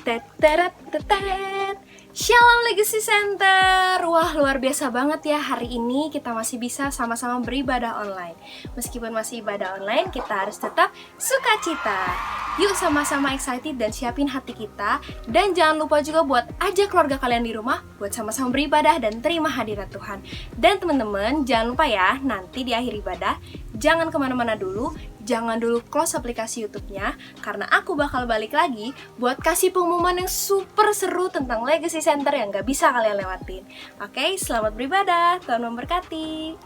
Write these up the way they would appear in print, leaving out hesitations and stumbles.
Teteret tetet. Shalom Legacy Center. Wah, luar biasa banget ya, hari ini kita masih bisa sama-sama beribadah online. Meskipun masih ibadah online, kita harus tetap sukacita. Yuk sama-sama excited dan siapin hati kita. Dan jangan lupa juga buat ajak keluarga kalian di rumah buat sama-sama beribadah dan terima hadirat Tuhan. Dan teman-teman, jangan lupa ya, nanti di akhir ibadah jangan kemana-mana dulu. Jangan dulu close aplikasi YouTube-nya, karena aku bakal balik lagi buat kasih pengumuman yang super seru tentang Legacy Center yang gak bisa kalian lewatin. Oke, selamat beribadah, Tuhan memberkati.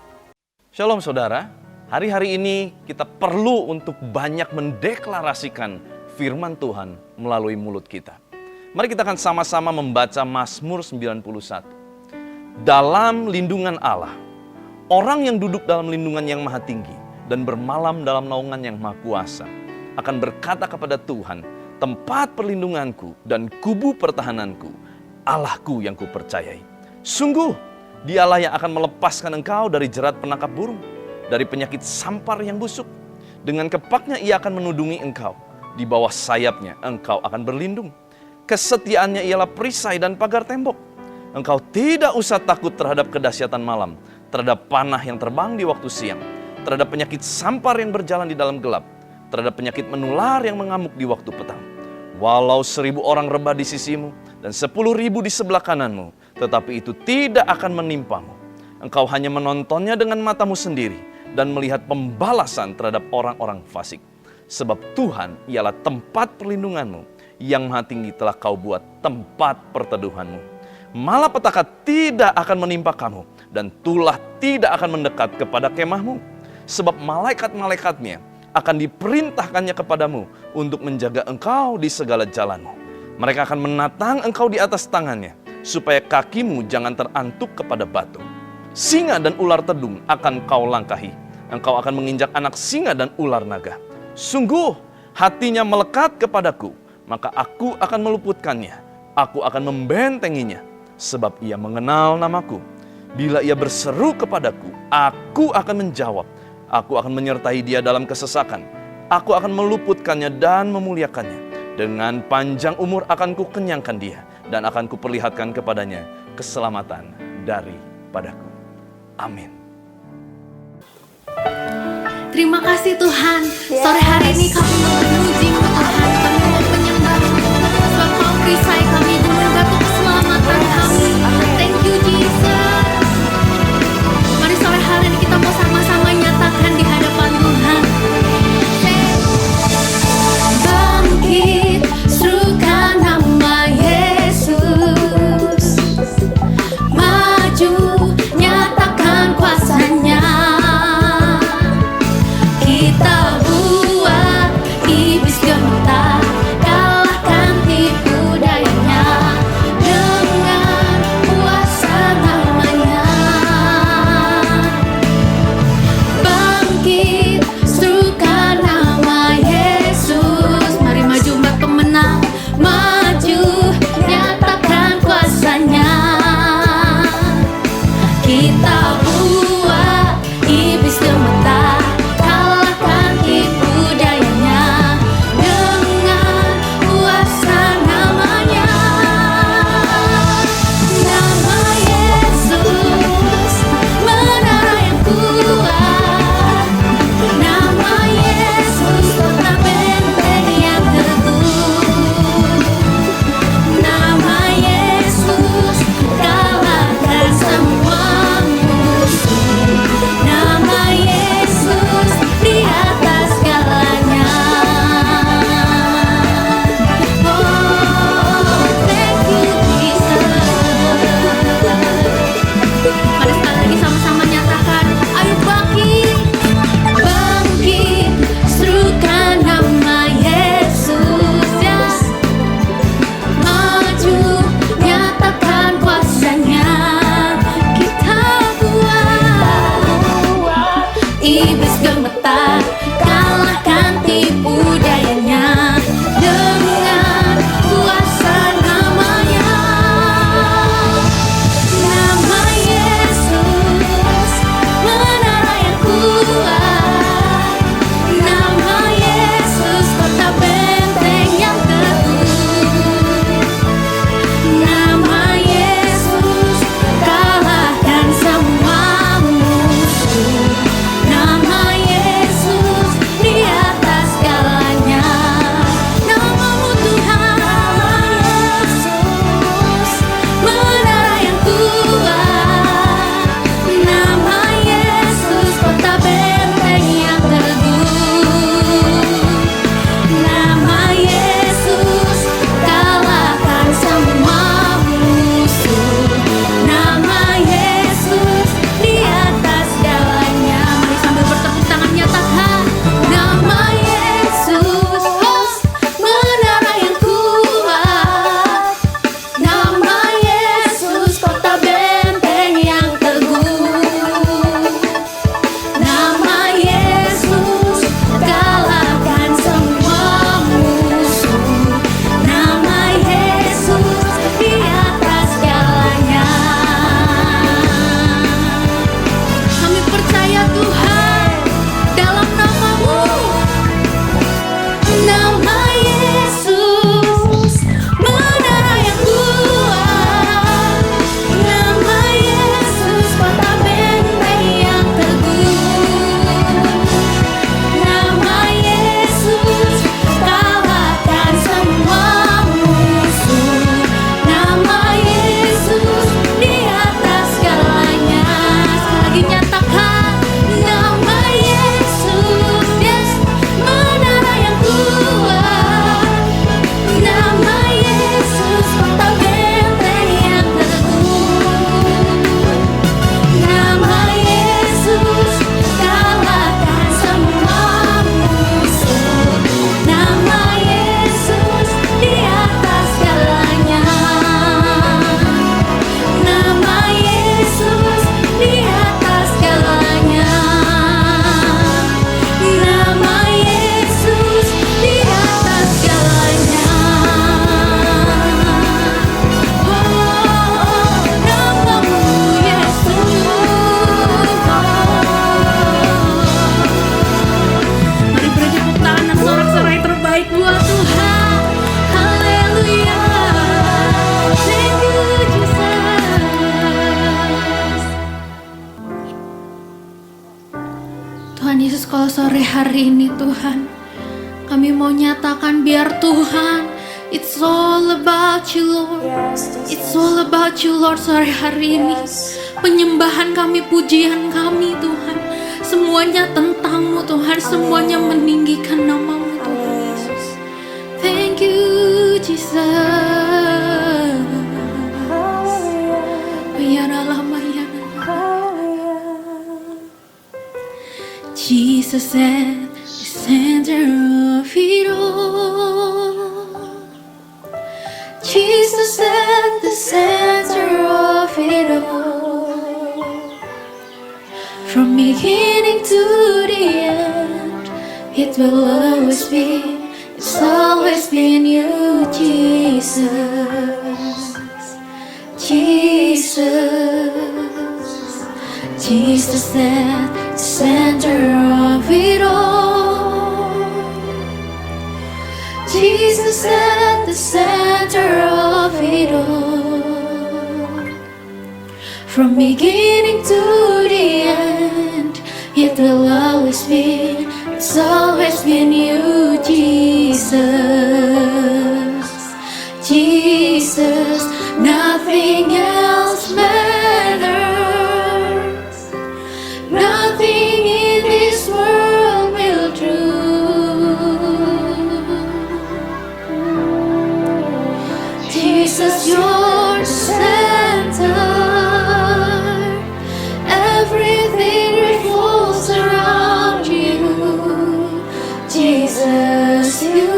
Shalom saudara, hari-hari ini kita perlu untuk banyak mendeklarasikan firman Tuhan melalui mulut kita. Mari kita akan sama-sama membaca Mazmur 91. Dalam lindungan Allah, orang yang duduk dalam lindungan yang maha tinggi dan bermalam dalam naungan yang maha kuasa akan berkata kepada Tuhan, tempat perlindunganku dan kubu pertahananku, Allahku yang kupercayai. Sungguh, Dialah yang akan melepaskan engkau dari jerat penangkap burung, dari penyakit sampar yang busuk. Dengan kepaknya ia akan menudungi engkau, di bawah sayapnya engkau akan berlindung. Kesetiaannya ialah perisai dan pagar tembok. Engkau tidak usah takut terhadap kedahsyatan malam, terhadap panah yang terbang di waktu siang, terhadap penyakit sampar yang berjalan di dalam gelap, terhadap penyakit menular yang mengamuk di waktu petang. Walau 1000 orang rebah di sisimu dan 10.000 di sebelah kananmu, tetapi itu tidak akan menimpamu. Engkau hanya menontonnya dengan matamu sendiri dan melihat pembalasan terhadap orang-orang fasik. Sebab Tuhan ialah tempat perlindunganmu, yang maha tinggi telah kau buat tempat perteduhanmu. Malapetaka tidak akan menimpa kamu, dan tulah tidak akan mendekat kepada kemahmu. Sebab malaikat-malaikatnya akan diperintahkannya kepadamu untuk menjaga engkau di segala jalanmu. Mereka akan menatang engkau di atas tangannya, supaya kakimu jangan terantuk kepada batu. Singa dan ular tedung akan kau langkahi. Engkau akan menginjak anak singa dan ular naga. Sungguh, hatinya melekat kepadaku, maka aku akan meluputkannya. Aku akan membentenginya, sebab ia mengenal namaku. Bila ia berseru kepadaku, aku akan menjawab. Aku akan menyertai dia dalam kesesakan. Aku akan meluputkannya dan memuliakannya. Dengan panjang umur akan kukenyangkan dia, dan akan kuperlihatkan kepadanya keselamatan daripadaku. Amin. Terima kasih Tuhan. Sore hari ini kami mau memuji-Mu Tuhan. Kami mau menyembah-Mu. Sebab Kau perisai kami, gunung batu keselamatan kami. Thank you Jesus. Mari sore hari ini kita mau sama-sama nyatakan di hadapan Tuhan. Bangkit, serukan nama Yesus. Maju, nyatakan kuasa-Nya. Kita buat iblis gemetar. Yesus, kalau sore hari ini Tuhan, kami mau nyatakan biar Tuhan, it's all about you Lord. It's all about you Lord. Sore hari ini penyembahan kami, pujian kami Tuhan, semuanya tentang-Mu Tuhan, semuanya meninggikan nama-Mu Tuhan Yesus. Thank you Jesus. Jesus at the center of it all. Jesus at the center of it all. From beginning to the end, it will always be, it's always been you, Jesus. Jesus. Jesus at the center of it all. Jesus at the center of it all. From beginning to the end, it will always be, it's always been you, Jesus. Jesus, nothing else matters. Nothing in this world will do. Jesus, you're the center. Everything revolves around you. Jesus, you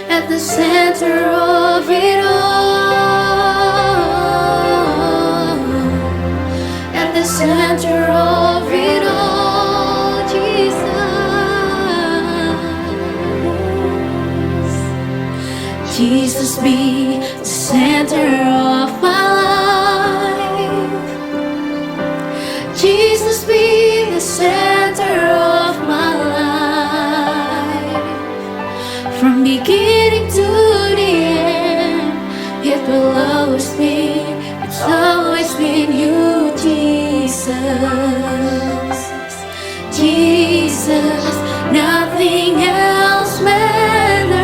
at the center of it all. At the center of it all, Jesus. Jesus, be the center of my life. Jesus, be the center of my life. From beginning to the end, it will always be, it's always been you, Jesus. Jesus, nothing else matters.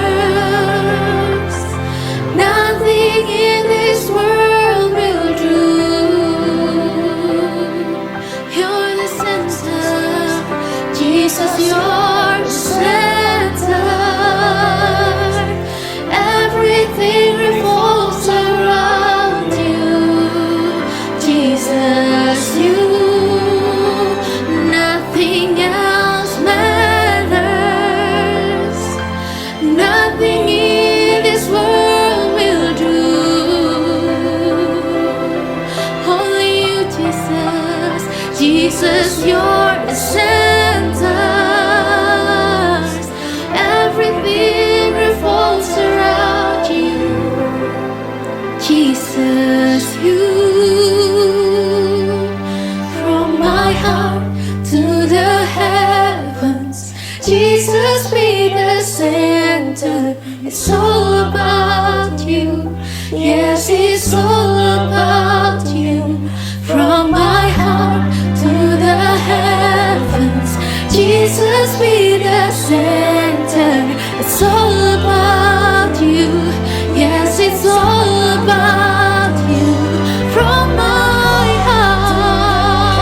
Nothing in this world will do. You're the center. Jesus, you're the center. Everything revolves around you. Jesus, you. Nothing else matters. Nothing in this world will do. Only you, Jesus. Jesus, you're the center. Everything revolves around you. Jesus, you. From my heart to the heavens, Jesus, be the center. It's all about you. Yes, it's all about you. From my heart to the heavens, Jesus, be the center. It's all about you. Yes, it's all about you. From my heart,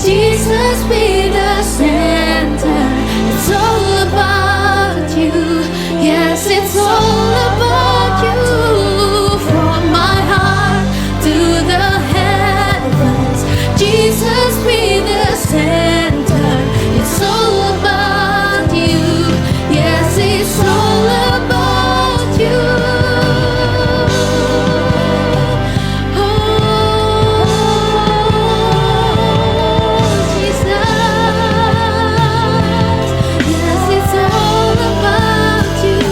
Jesus, be the center. It's all about you. Yes, it's all about you. From my heart to the heavens, Jesus, be the center. It's all about you. Yes, it's all about you. Oh, Jesus. Yes, it's all about you.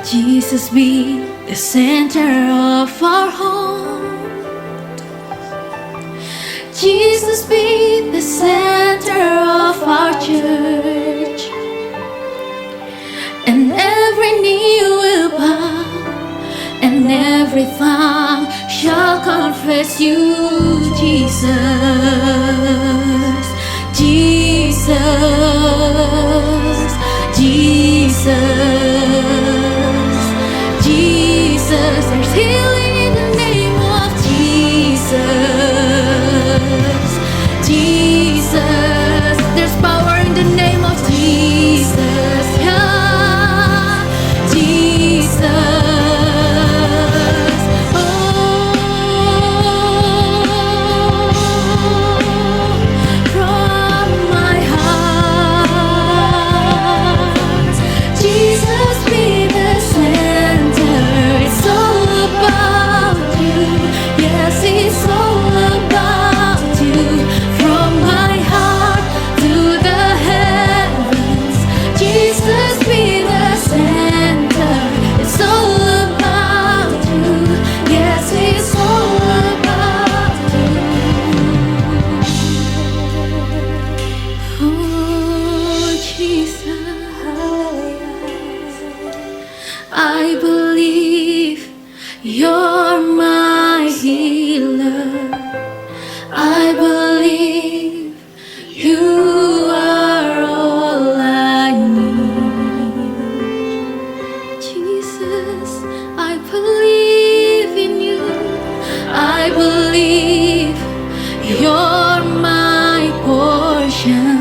Jesus be the center of our home. Jesus be the center of our church. And every knee will bow, and every tongue shall confess you, Jesus, Jesus, Jesus, Jesus. There's healing in the name of Jesus, Jesus. There's power in the name of Jesus, yeah, Jesus. From my heart, Jesus be the center. It's all about you. Yes, it's all about you. From my heart to the heavens, Jesus be the center. It's all about you. Yes, it's all about you. Oh, Jesus, I believe you're my healer. I believe you are all I need. Jesus, I believe in you. I believe you're my portion.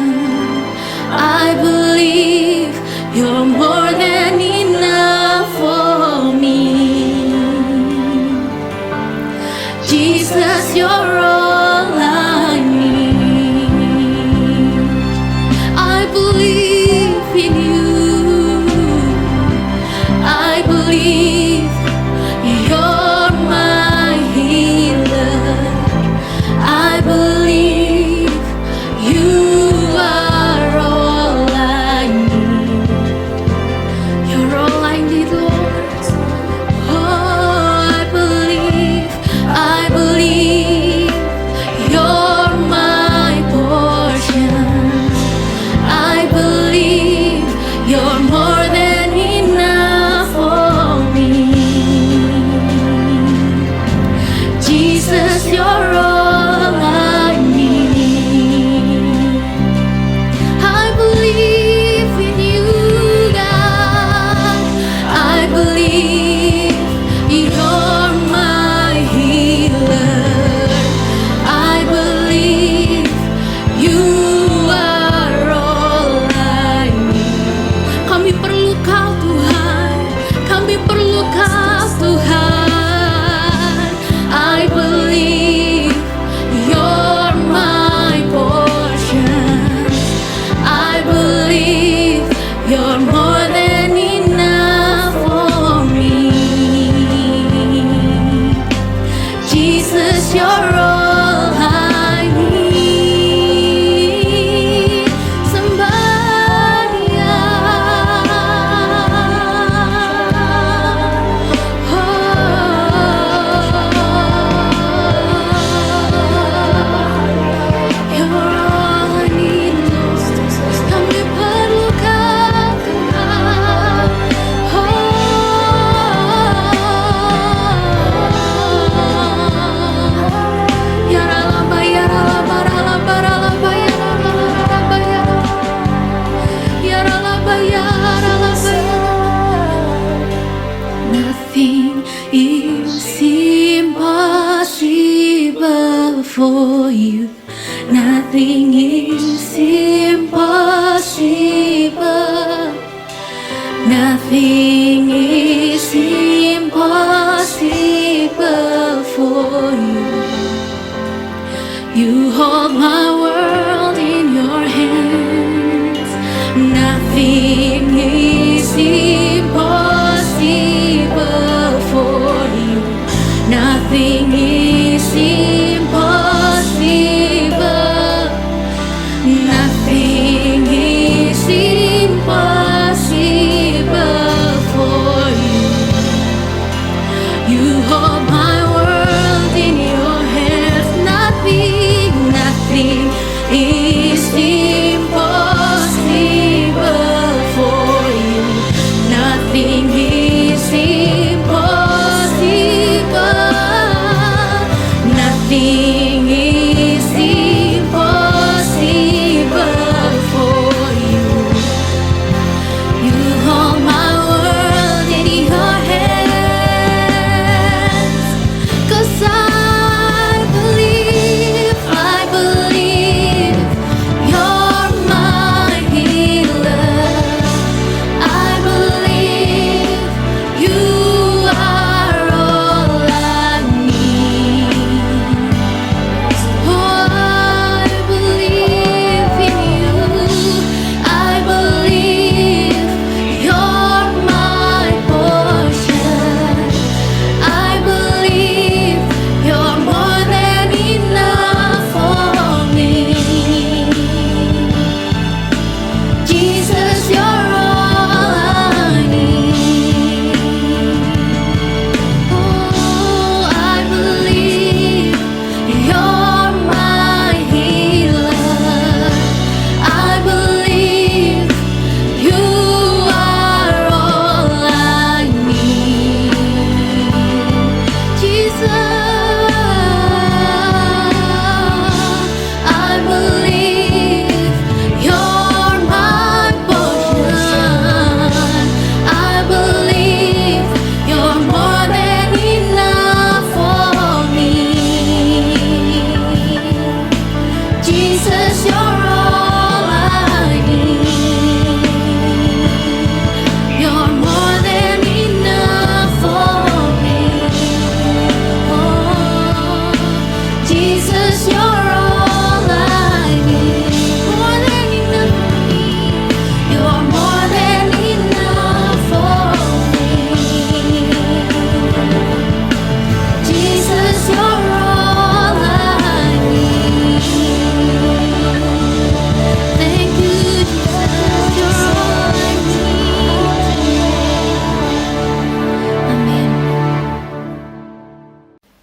I believe you're more than enough for me. Jesus, you're all I need. I believe in you. I believe you're my healer. I believe you are all I need. You're all I need, Lord. Oh, I believe you're my portion. I believe you're more than enough for me. Jesus, you're all I need. I believe in you, God. I believe you're my healer. I believe you are all I need. Kami perlu Kau, Tuhan. Kami perlu Kau, Tuhan. I believe you're my portion. I believe you're more than enough for me. Jesus, you're all I need. Somebody you're all I need, Lord. Kami perlu Kau, Tuhan. Ya ralaba, ya ralaba, ralaba, ralaba, ya ralaba, ya ralaba, ya ralaba, ya ralaba, ya ralaba. Nothing is impossible for you. Nothing is impossible. Nothing is impossible for you. You hold my world in your hands. Nothing is impossible for you. Nothing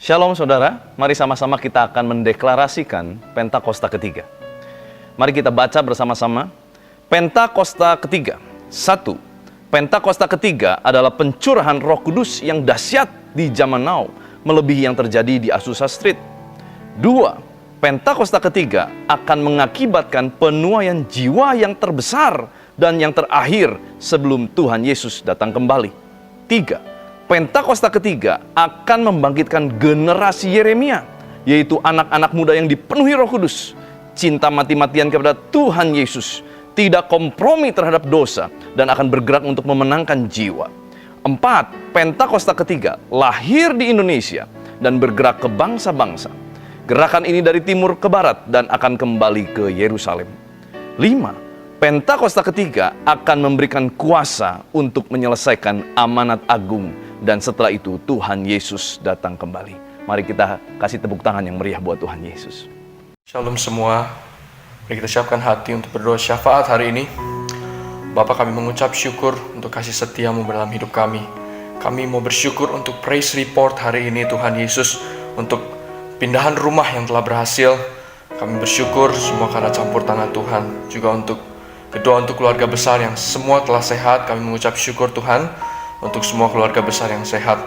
Shalom saudara, mari sama-sama kita akan mendeklarasikan Pentakosta ketiga. Mari kita baca bersama-sama. Pentakosta ketiga. 1. Pentakosta ketiga adalah pencurahan Roh Kudus yang dahsyat di zaman now, melebihi yang terjadi di Azusa Street. 2. Pentakosta ketiga akan mengakibatkan penuaian jiwa yang terbesar dan yang terakhir sebelum Tuhan Yesus datang kembali. 3. Pentakosta ketiga akan membangkitkan generasi Yeremia, yaitu anak-anak muda yang dipenuhi Roh Kudus, cinta mati-matian kepada Tuhan Yesus, tidak kompromi terhadap dosa, dan akan bergerak untuk memenangkan jiwa. 4. Pentakosta ketiga lahir di Indonesia dan bergerak ke bangsa-bangsa. Gerakan ini dari timur ke barat dan akan kembali ke Yerusalem. 5. Pentakosta ketiga akan memberikan kuasa untuk menyelesaikan amanat agung, dan setelah itu Tuhan Yesus datang kembali. Mari kita kasih tepuk tangan yang meriah buat Tuhan Yesus. Shalom semua. Mari kita siapkan hati untuk berdoa syafaat hari ini. Bapa, kami mengucap syukur untuk kasih setia-Mu dalam hidup kami. Kami mau bersyukur untuk praise report hari ini Tuhan Yesus, untuk pindahan rumah yang telah berhasil. Kami bersyukur semua karena campur tangan Tuhan. Juga untuk kedua untuk keluarga besar yang semua telah sehat. Kami mengucap syukur Tuhan untuk semua keluarga besar yang sehat.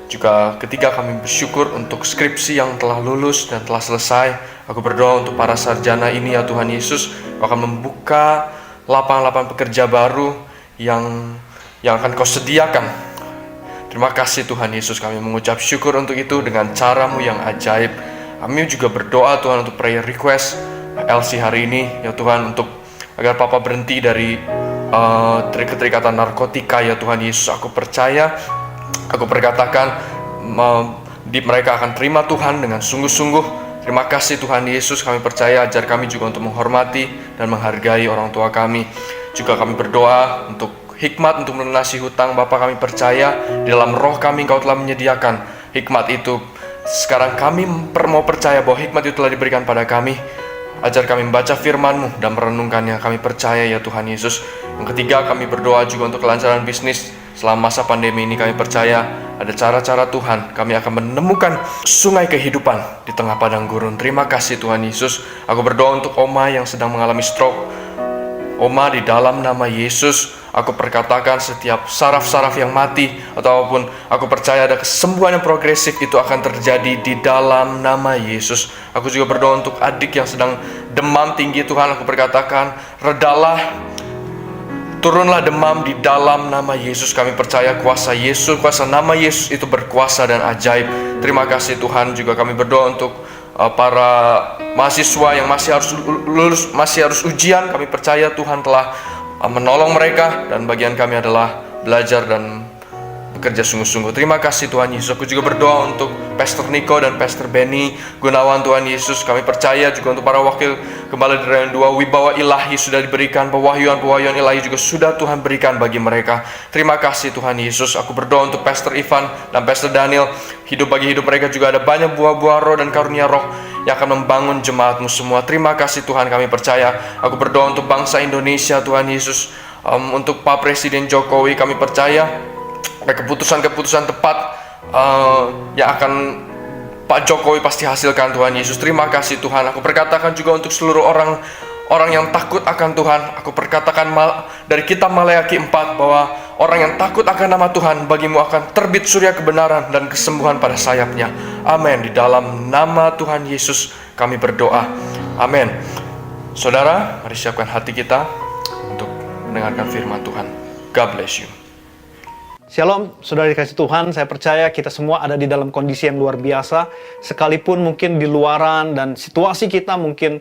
Juga ketiga, kami bersyukur untuk skripsi yang telah lulus dan telah selesai. Aku berdoa untuk para sarjana ini ya Tuhan Yesus, akan membuka lapangan-lapangan pekerja baru yang akan Kau sediakan. Terima kasih Tuhan Yesus, kami mengucap syukur untuk itu dengan cara-Mu yang ajaib. Kami juga berdoa Tuhan untuk prayer request Elsie hari ini ya Tuhan, untuk agar Papa berhenti dari keterikatan narkotika ya Tuhan Yesus. Aku percaya, aku perkatakan mereka akan terima Tuhan dengan sungguh-sungguh. Terima kasih Tuhan Yesus, kami percaya ajar kami juga untuk menghormati dan menghargai orang tua kami. Juga kami berdoa untuk hikmat untuk melunasi hutang. Bapa, kami percaya di dalam roh kami Engkau telah menyediakan hikmat itu. Sekarang kami mau percaya bahwa hikmat itu telah diberikan pada kami. Ajar kami membaca firman-Mu dan merenungkannya. Kami percaya ya Tuhan Yesus. Yang ketiga, kami berdoa juga untuk kelancaran bisnis selama masa pandemi ini. Kami percaya ada cara-cara Tuhan. Kami akan menemukan sungai kehidupan di tengah padang gurun. Terima kasih Tuhan Yesus. Aku berdoa untuk Oma yang sedang mengalami stroke. Oma, di dalam nama Yesus, aku perkatakan setiap saraf-saraf yang mati, ataupun aku percaya ada kesembuhan yang progresif itu akan terjadi di dalam nama Yesus. Aku juga berdoa untuk adik yang sedang demam tinggi Tuhan. Aku perkatakan, redalah, turunlah demam di dalam nama Yesus. Kami percaya kuasa Yesus, kuasa nama Yesus itu berkuasa dan ajaib. Terima kasih Tuhan. Juga kami berdoa untuk para mahasiswa yang masih harus lulus, masih harus ujian. Kami percaya Tuhan telah menolong mereka, dan bagian kami adalah belajar dan bekerja sungguh-sungguh. Terima kasih Tuhan Yesus. Aku juga berdoa untuk Pastor Niko dan Pastor Benny Gunawan Tuhan Yesus. Kami percaya juga untuk para wakil gembala di Rayon 2, wibawa ilahi sudah diberikan, pewahyuan ilahi juga sudah Tuhan berikan bagi mereka. Terima kasih Tuhan Yesus. Aku berdoa untuk Pastor Ivan dan Pastor Daniel. Bagi hidup mereka juga ada banyak buah-buah roh dan karunia roh yang akan membangun jemaat-Mu semua. Terima kasih Tuhan, kami percaya. Aku berdoa untuk bangsa Indonesia Tuhan Yesus. Untuk Pak Presiden Jokowi, kami percaya ada keputusan-keputusan tepat yang akan Pak Jokowi pasti hasilkan Tuhan Yesus. Terima kasih Tuhan. Aku perkatakan juga untuk seluruh orang yang takut akan Tuhan. Aku perkatakan dari kitab Maleakhi 4 bahwa orang yang takut akan nama Tuhan, bagimu akan terbit surya kebenaran dan kesembuhan pada sayapnya. Amin. Di dalam nama Tuhan Yesus kami berdoa. Amin. Saudara, mari siapkan hati kita untuk mendengarkan firman Tuhan. God bless you. Shalom, saudara dikasih Tuhan, saya percaya kita semua ada di dalam kondisi yang luar biasa. Sekalipun mungkin di luaran dan situasi kita mungkin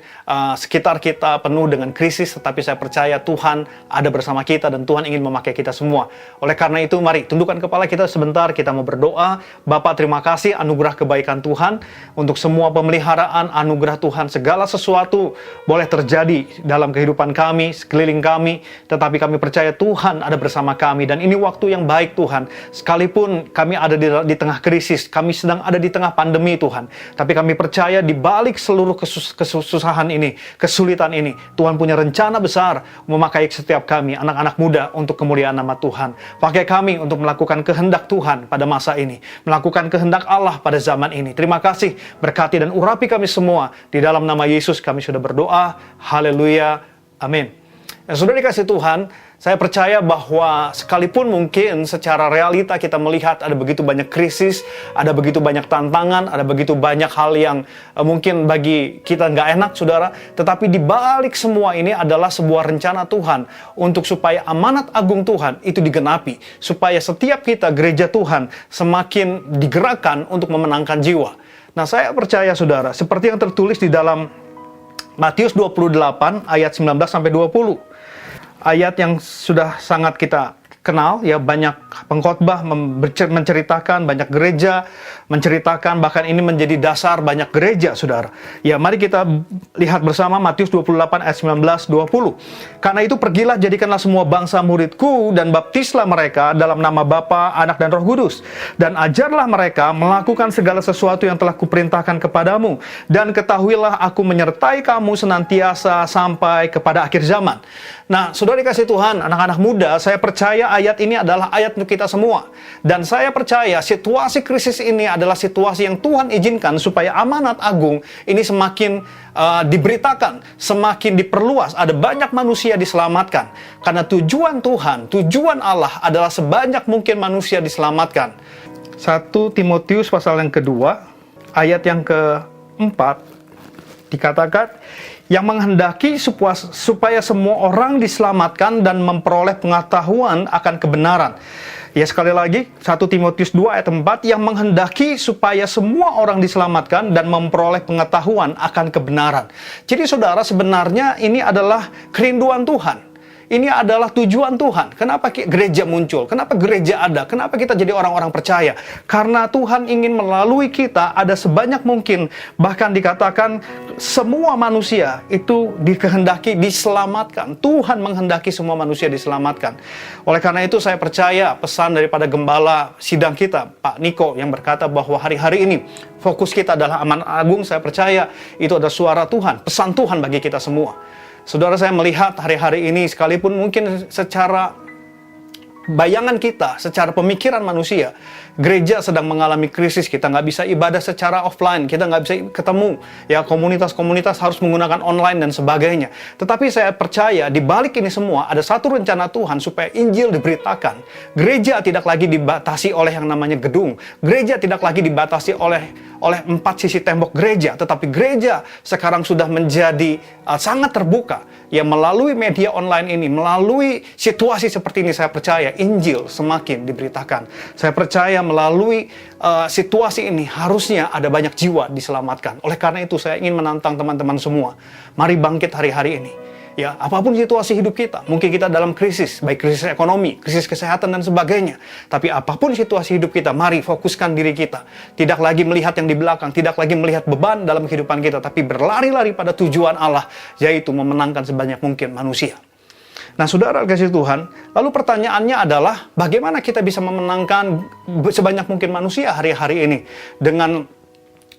sekitar kita penuh dengan krisis, tetapi saya percaya Tuhan ada bersama kita dan Tuhan ingin memakai kita semua. Oleh karena itu, mari tundukkan kepala kita sebentar, kita mau berdoa. Bapa, terima kasih anugerah kebaikan Tuhan untuk semua pemeliharaan anugerah Tuhan. Segala sesuatu boleh terjadi dalam kehidupan kami, sekeliling kami, tetapi kami percaya Tuhan ada bersama kami. Dan ini waktu yang baik Tuhan, sekalipun kami ada di tengah krisis, kami sedang ada di tengah pandemi Tuhan, tapi kami percaya di balik seluruh kesusahan ini, kesulitan ini, Tuhan punya rencana besar memakai setiap kami, anak-anak muda, untuk kemuliaan nama Tuhan. Pakai kami untuk melakukan kehendak Tuhan pada masa ini, melakukan kehendak Allah pada zaman ini. Terima kasih, berkati dan urapi kami semua. Di dalam nama Yesus kami sudah berdoa. Haleluya. Amin. Sudah dikasih Tuhan, saya percaya bahwa sekalipun mungkin secara realita kita melihat ada begitu banyak krisis, ada begitu banyak tantangan, ada begitu banyak hal yang mungkin bagi kita nggak enak, saudara. Tetapi di balik semua ini adalah sebuah rencana Tuhan untuk supaya amanat agung Tuhan itu digenapi. Supaya setiap kita, gereja Tuhan, semakin digerakkan untuk memenangkan jiwa. Nah, saya percaya, saudara, seperti yang tertulis di dalam Matius 28 ayat 19-20. Ayat yang sudah sangat kita kenal, ya, banyak pengkhotbah menceritakan, banyak gereja menceritakan, bahkan ini menjadi dasar banyak gereja, saudara. Ya, mari kita lihat bersama Matius 28 ayat 19-20. Karena itu pergilah, jadikanlah semua bangsa muridku, dan baptislah mereka dalam nama Bapa, Anak, dan Roh Kudus. Dan ajarlah mereka melakukan segala sesuatu yang telah kuperintahkan kepadamu. Dan ketahuilah aku menyertai kamu senantiasa sampai kepada akhir zaman. Nah, saudara dikasih Tuhan, anak-anak muda, saya percaya ayat ini adalah ayat untuk kita semua. Dan saya percaya situasi krisis ini adalah situasi yang Tuhan izinkan supaya amanat agung ini semakin diberitakan, semakin diperluas. Ada banyak manusia diselamatkan. Karena tujuan Tuhan, tujuan Allah adalah sebanyak mungkin manusia diselamatkan. 1 Timotius pasal yang kedua, ayat yang keempat, dikatakan, yang menghendaki supaya semua orang diselamatkan dan memperoleh pengetahuan akan kebenaran. Ya, sekali lagi, 1 Timotius 2 ayat 4, yang menghendaki supaya semua orang diselamatkan dan memperoleh pengetahuan akan kebenaran. Jadi saudara, sebenarnya ini adalah kerinduan Tuhan. Ini adalah tujuan Tuhan. Kenapa gereja muncul? Kenapa gereja ada? Kenapa kita jadi orang-orang percaya? Karena Tuhan ingin melalui kita ada sebanyak mungkin. Bahkan dikatakan semua manusia itu dikehendaki diselamatkan. Tuhan menghendaki semua manusia diselamatkan. Oleh karena itu saya percaya pesan daripada gembala sidang kita, Pak Niko, yang berkata bahwa hari-hari ini fokus kita adalah amanat agung. Saya percaya itu adalah suara Tuhan, pesan Tuhan bagi kita semua. Saudara, saya melihat hari-hari ini, sekalipun mungkin secara bayangan kita, secara pemikiran manusia, gereja sedang mengalami krisis. Kita nggak bisa ibadah secara offline, kita nggak bisa ketemu. Ya, komunitas-komunitas harus menggunakan online dan sebagainya. Tetapi saya percaya di balik ini semua ada satu rencana Tuhan supaya Injil diberitakan. Gereja tidak lagi dibatasi oleh yang namanya gedung. Gereja tidak lagi dibatasi oleh 4 sisi tembok gereja, tetapi gereja sekarang sudah menjadi sangat terbuka. Ya, melalui media online ini, melalui situasi seperti ini, saya percaya Injil semakin diberitakan. Saya percaya melalui situasi ini harusnya ada banyak jiwa diselamatkan. Oleh karena itu saya ingin menantang teman-teman semua, mari bangkit hari-hari ini. Ya, apapun situasi hidup kita, mungkin kita dalam krisis, baik krisis ekonomi, krisis kesehatan dan sebagainya. Tapi apapun situasi hidup kita, mari fokuskan diri kita. Tidak lagi melihat yang di belakang, tidak lagi melihat beban dalam kehidupan kita, tapi berlari-lari pada tujuan Allah, yaitu memenangkan sebanyak mungkin manusia. Nah, saudara kasih Tuhan, lalu pertanyaannya adalah bagaimana kita bisa memenangkan sebanyak mungkin manusia hari-hari ini dengan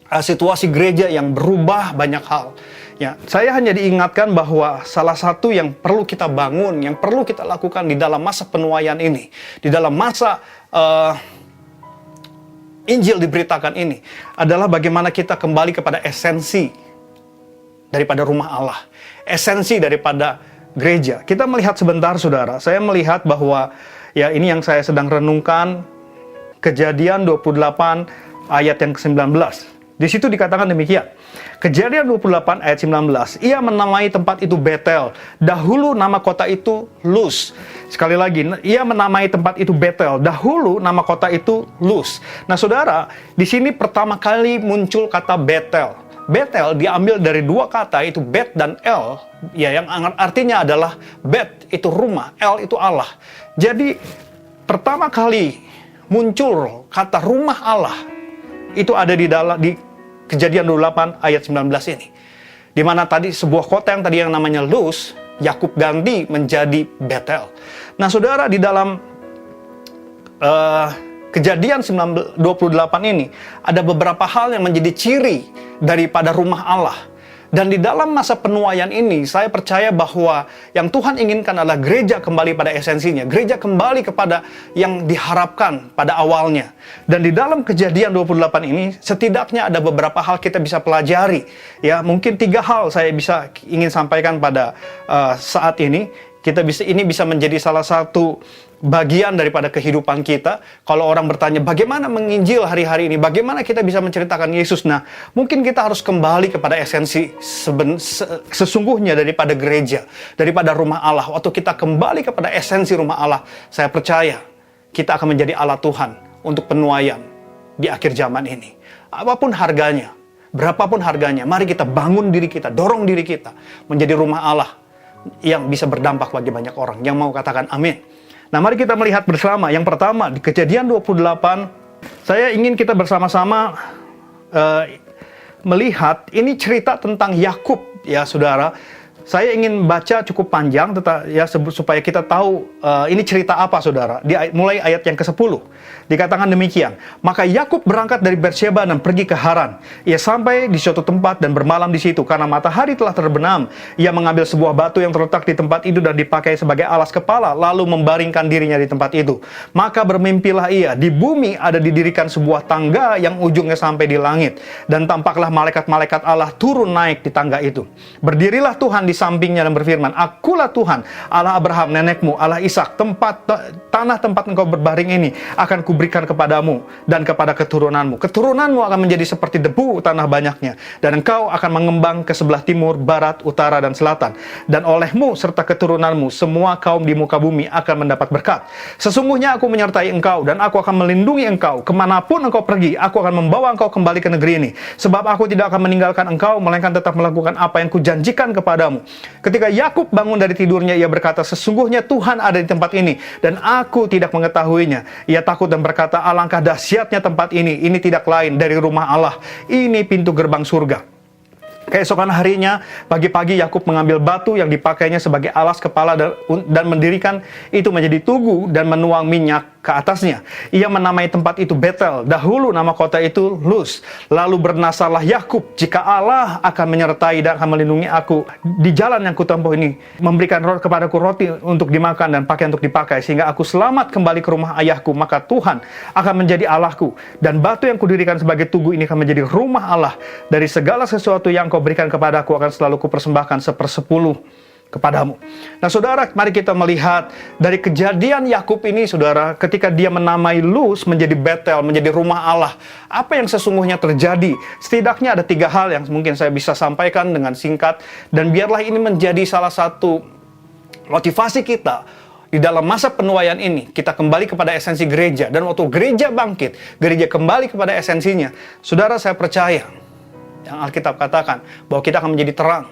situasi gereja yang berubah banyak hal. Ya, saya hanya diingatkan bahwa salah satu yang perlu kita bangun, yang perlu kita lakukan di dalam masa penuaian ini, di dalam masa Injil diberitakan ini, adalah bagaimana kita kembali kepada esensi daripada rumah Allah, esensi daripada gereja. Kita melihat sebentar, saudara, saya melihat bahwa, ya, ini yang saya sedang renungkan, Kejadian 28 ayat yang ke-19. Di situ dikatakan demikian. Kejadian 28 ayat 19. Ia menamai tempat itu Betel. Dahulu nama kota itu Luz. Sekali lagi, ia menamai tempat itu Betel. Dahulu nama kota itu Luz. Nah, saudara, di sini pertama kali muncul kata Betel. Betel diambil dari dua kata, itu Bet dan El. Ya, yang artinya adalah Bet itu rumah, El itu Allah. Jadi pertama kali muncul kata rumah Allah itu ada di Kejadian 28 ayat 19 ini. Di mana tadi sebuah kota yang namanya Luz, Yakub ganti menjadi Betel. Nah, saudara, di dalam Kejadian 28 ini ada beberapa hal yang menjadi ciri daripada rumah Allah. Dan di dalam masa penuaian ini, saya percaya bahwa yang Tuhan inginkan adalah gereja kembali pada esensinya. Gereja kembali kepada yang diharapkan pada awalnya. Dan di dalam Kejadian 28 ini, setidaknya ada beberapa hal kita bisa pelajari. Ya, mungkin 3 hal saya ingin sampaikan pada saat ini. Ini bisa menjadi salah satu bagian daripada kehidupan kita. Kalau orang bertanya, bagaimana menginjil hari-hari ini? Bagaimana kita bisa menceritakan Yesus? Nah, mungkin kita harus kembali kepada esensi sesungguhnya daripada gereja, daripada rumah Allah. Waktu kita kembali kepada esensi rumah Allah, saya percaya kita akan menjadi alat Tuhan untuk penuaian di akhir zaman ini. Apapun harganya, berapapun harganya, mari kita bangun diri kita, dorong diri kita menjadi rumah Allah yang bisa berdampak bagi banyak orang. Yang mau katakan amin. Nah, mari kita melihat bersama. Yang pertama, di Kejadian 28, saya ingin kita bersama-sama melihat, ini cerita tentang Yakub, ya saudara. Saya ingin baca cukup panjang, supaya kita tahu ini cerita apa, saudara. Mulai ayat yang ke-10, dikatakan demikian. Maka Yakub berangkat dari Beersheba dan pergi ke Haran. Ia sampai di suatu tempat dan bermalam di situ. Karena matahari telah terbenam, ia mengambil sebuah batu yang terletak di tempat itu dan dipakai sebagai alas kepala, lalu membaringkan dirinya di tempat itu. Maka bermimpilah ia, di bumi ada didirikan sebuah tangga yang ujungnya sampai di langit. Dan tampaklah malaikat-malaikat Allah turun naik di tangga itu. Berdirilah Tuhan di sampingnya dan berfirman, akulah Tuhan, Allah Abraham nenekmu, Allah Ishak, tanah tempat engkau berbaring ini akan kuberikan kepadamu dan kepada keturunanmu. Keturunanmu akan menjadi seperti debu tanah banyaknya, dan engkau akan mengembang ke sebelah timur, barat, utara, dan selatan. Dan olehmu serta keturunanmu, semua kaum di muka bumi akan mendapat berkat. Sesungguhnya aku menyertai engkau, dan aku akan melindungi engkau. Kemanapun engkau pergi, aku akan membawa engkau kembali ke negeri ini. Sebab aku tidak akan meninggalkan engkau, melainkan tetap melakukan apa yang kujanjikan kepadamu. Ketika Yakub bangun dari tidurnya, ia berkata, sesungguhnya Tuhan ada di tempat ini, dan aku tidak mengetahuinya. Ia takut dan berkata, alangkah dahsyatnya tempat ini tidak lain dari rumah Allah. Ini pintu gerbang surga. Keesokan harinya, pagi-pagi Yakub mengambil batu yang dipakainya sebagai alas kepala dan mendirikan itu menjadi tugu dan menuang minyak ke atasnya. Ia menamai tempat itu Betel. Dahulu nama kota itu Luz. Lalu bernasalah Yakub, jika Allah akan menyertai dan akan melindungi aku di jalan yang kutempuh ini, memberikan kepadaku roti untuk dimakan dan pakaian untuk dipakai, sehingga aku selamat kembali ke rumah ayahku, maka Tuhan akan menjadi Allahku, dan batu yang kudirikan sebagai tugu ini akan menjadi rumah Allah. Dari segala sesuatu yang kau berikan kepadaku akan selalu kupersembahkan 1/10 kepadamu. Nah, saudara, mari kita melihat dari kejadian Yakub ini, saudara, ketika dia menamai Luz menjadi Betel, menjadi rumah Allah. Apa yang sesungguhnya terjadi? Setidaknya ada 3 hal yang mungkin saya bisa sampaikan dengan singkat, dan biarlah ini menjadi salah satu motivasi kita di dalam masa penuaian ini. Kita kembali kepada esensi gereja, dan waktu gereja bangkit, gereja kembali kepada esensinya. Saudara, saya percaya yang Alkitab katakan bahwa kita akan menjadi terang,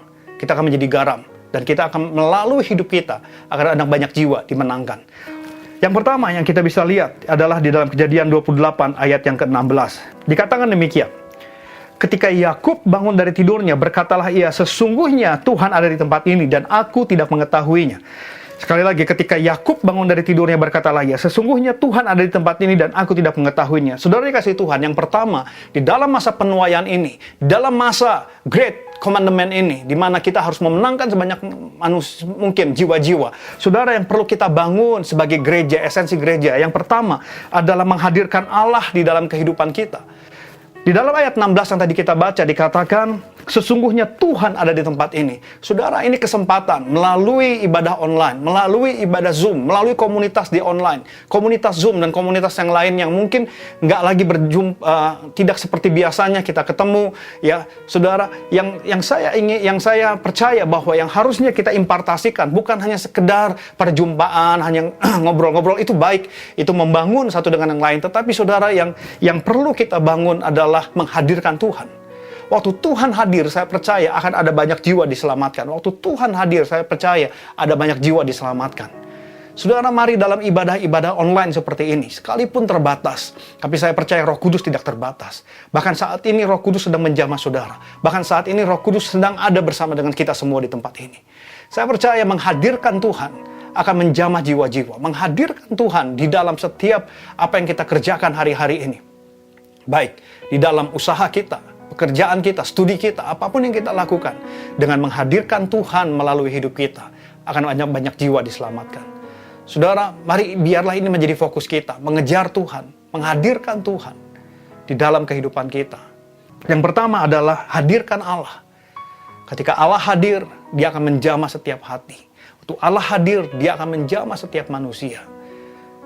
kita akan menjadi garam, dan kita akan melalui hidup kita agar ada banyak jiwa dimenangkan. Yang pertama yang kita bisa lihat adalah di dalam Kejadian 28 ayat yang ke-16. Dikatakan demikian. Ketika Yakub bangun dari tidurnya, berkatalah ia, sesungguhnya Tuhan ada di tempat ini dan aku tidak mengetahuinya. Sekali lagi, ketika Yakub bangun dari tidurnya, berkatalah ia, sesungguhnya Tuhan ada di tempat ini dan aku tidak mengetahuinya. Saudara dikasih Tuhan, yang pertama, di dalam masa penuaian ini, di dalam masa Great Commandment ini, di mana kita harus memenangkan sebanyak mungkin jiwa-jiwa. Saudara, yang perlu kita bangun sebagai gereja, esensi gereja, yang pertama adalah menghadirkan Allah di dalam kehidupan kita. Di dalam ayat 16 yang tadi kita baca, dikatakan, sesungguhnya Tuhan ada di tempat ini. Saudara, ini kesempatan melalui ibadah online, melalui ibadah Zoom, melalui komunitas di online, komunitas Zoom dan komunitas yang lain yang mungkin nggak lagi berjumpa, tidak seperti biasanya kita ketemu, ya, saudara. Yang saya percaya bahwa yang harusnya kita impartasikan bukan hanya sekedar perjumpaan, hanya ngobrol-ngobrol, itu baik, itu membangun satu dengan yang lain. Tetapi saudara, yang perlu kita bangun adalah menghadirkan Tuhan. Waktu Tuhan hadir, saya percaya akan ada banyak jiwa diselamatkan. Waktu Tuhan hadir, saya percaya ada banyak jiwa diselamatkan. Saudara, mari dalam ibadah-ibadah online seperti ini, sekalipun terbatas, tapi saya percaya Roh Kudus tidak terbatas. Bahkan saat ini Roh Kudus sedang menjamah saudara. Bahkan saat ini Roh Kudus sedang ada bersama dengan kita semua di tempat ini. Saya percaya menghadirkan Tuhan akan menjamah jiwa-jiwa, menghadirkan Tuhan di dalam setiap apa yang kita kerjakan hari-hari ini. Baik di dalam usaha kita, pekerjaan kita, studi kita, apapun yang kita lakukan, dengan menghadirkan Tuhan melalui hidup kita, akan banyak jiwa diselamatkan. Saudara, mari biarlah ini menjadi fokus kita, mengejar Tuhan, menghadirkan Tuhan di dalam kehidupan kita. Yang pertama adalah hadirkan Allah. Ketika Allah hadir, Dia akan menjamah setiap hati. Waktu Allah hadir, Dia akan menjamah setiap manusia.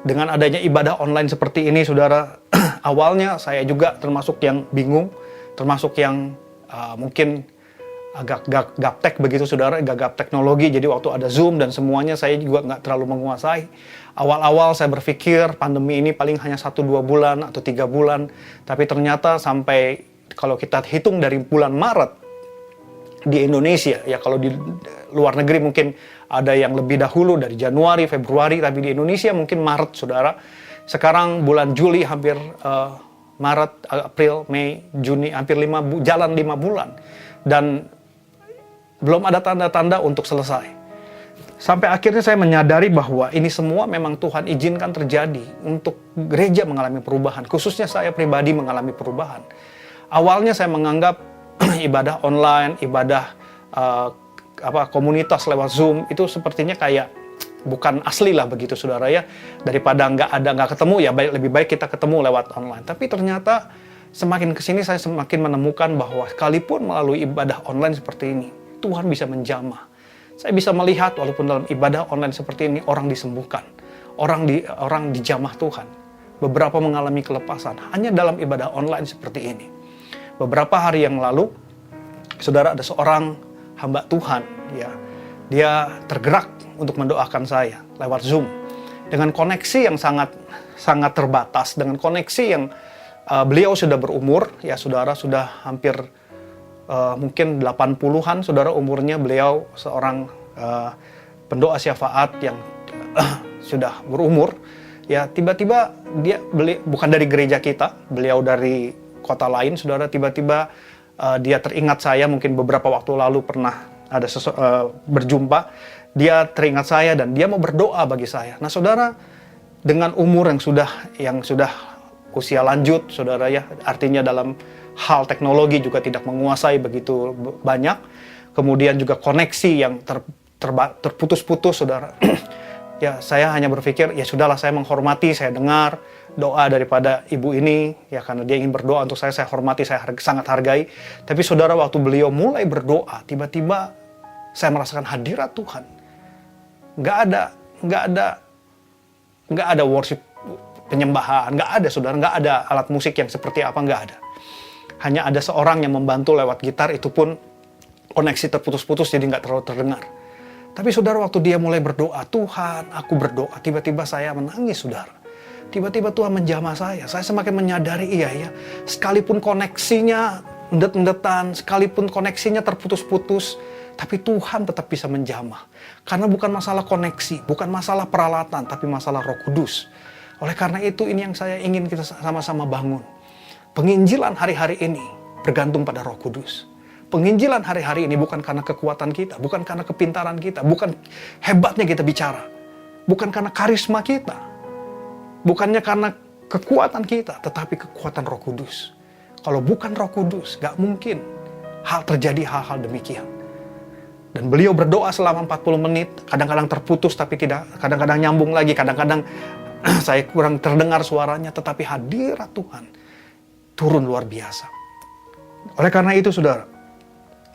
Dengan adanya ibadah online seperti ini, saudara, awalnya saya juga termasuk yang bingung, termasuk yang mungkin agak gaptek begitu, saudara, gap teknologi. Jadi waktu ada Zoom dan semuanya, saya juga nggak terlalu menguasai. Awal-awal saya berpikir pandemi ini paling hanya 1-2 bulan atau 3 bulan. Tapi ternyata sampai, kalau kita hitung dari bulan Maret, di Indonesia, ya kalau di luar negeri mungkin ada yang lebih dahulu dari Januari, Februari, tapi di Indonesia mungkin Maret, saudara. Sekarang bulan Juli hampir Maret, April, Mei, Juni, hampir jalan 5 bulan. Dan belum ada tanda-tanda untuk selesai. Sampai akhirnya saya menyadari bahwa ini semua memang Tuhan izinkan terjadi untuk gereja mengalami perubahan. Khususnya saya pribadi mengalami perubahan. Awalnya saya menganggap ibadah online, ibadah komunitas lewat Zoom itu sepertinya kayak bukan asli lah begitu, saudara ya. Daripada nggak ketemu, ya lebih baik kita ketemu lewat online. Tapi ternyata semakin kesini saya semakin menemukan bahwa sekalipun melalui ibadah online seperti ini, Tuhan bisa menjamah. Saya bisa melihat walaupun dalam ibadah online seperti ini orang disembuhkan, orang dijamah Tuhan. Beberapa mengalami kelepasan hanya dalam ibadah online seperti ini. Beberapa hari yang lalu, saudara, ada seorang hamba Tuhan, ya, dia tergerak untuk mendoakan saya lewat Zoom dengan koneksi yang sangat terbatas, dengan koneksi yang beliau sudah berumur, ya saudara, sudah hampir mungkin 80-an, saudara, umurnya. Beliau seorang pendoa syafaat yang sudah berumur, ya. Tiba-tiba bukan dari gereja kita, beliau dari kota lain, saudara. Tiba-tiba dia teringat saya, mungkin beberapa waktu lalu pernah ada berjumpa. Dia teringat saya dan dia mau berdoa bagi saya. Nah, saudara, dengan umur yang sudah usia lanjut, saudara ya, artinya dalam hal teknologi juga tidak menguasai begitu banyak. Kemudian juga koneksi yang terputus-putus, saudara. Ya, saya hanya berpikir, ya sudahlah, saya menghormati, saya dengar doa daripada ibu ini, ya karena dia ingin berdoa untuk saya hormati, saya sangat hargai. Tapi saudara, waktu beliau mulai berdoa, tiba-tiba saya merasakan hadirat Tuhan. Nggak ada worship, penyembahan, nggak ada, saudara, nggak ada alat musik yang seperti apa, nggak ada. Hanya ada seorang yang membantu lewat gitar, itu pun koneksi terputus-putus, jadi nggak terlalu terdengar. Tapi saudara, waktu dia mulai berdoa, Tuhan, aku berdoa, tiba-tiba saya menangis, saudara. Tiba-tiba Tuhan menjamah saya semakin menyadari, iya ya, sekalipun koneksinya mendet-mendetan, sekalipun koneksinya terputus-putus, tapi Tuhan tetap bisa menjamah. Karena bukan masalah koneksi, bukan masalah peralatan, tapi masalah Roh Kudus. Oleh karena itu, ini yang saya ingin kita sama-sama bangun. Penginjilan hari-hari ini bergantung pada Roh Kudus. Penginjilan hari-hari ini bukan karena kekuatan kita, bukan karena kepintaran kita, bukan hebatnya kita bicara, bukan karena karisma kita, bukannya karena kekuatan kita, tetapi kekuatan Roh Kudus. Kalau bukan Roh Kudus, gak mungkin terjadi hal-hal demikian. Dan beliau berdoa selama 40 menit, kadang-kadang terputus tapi tidak, kadang-kadang nyambung lagi, kadang-kadang saya kurang terdengar suaranya, tetapi hadirat Tuhan turun luar biasa. Oleh karena itu, saudara,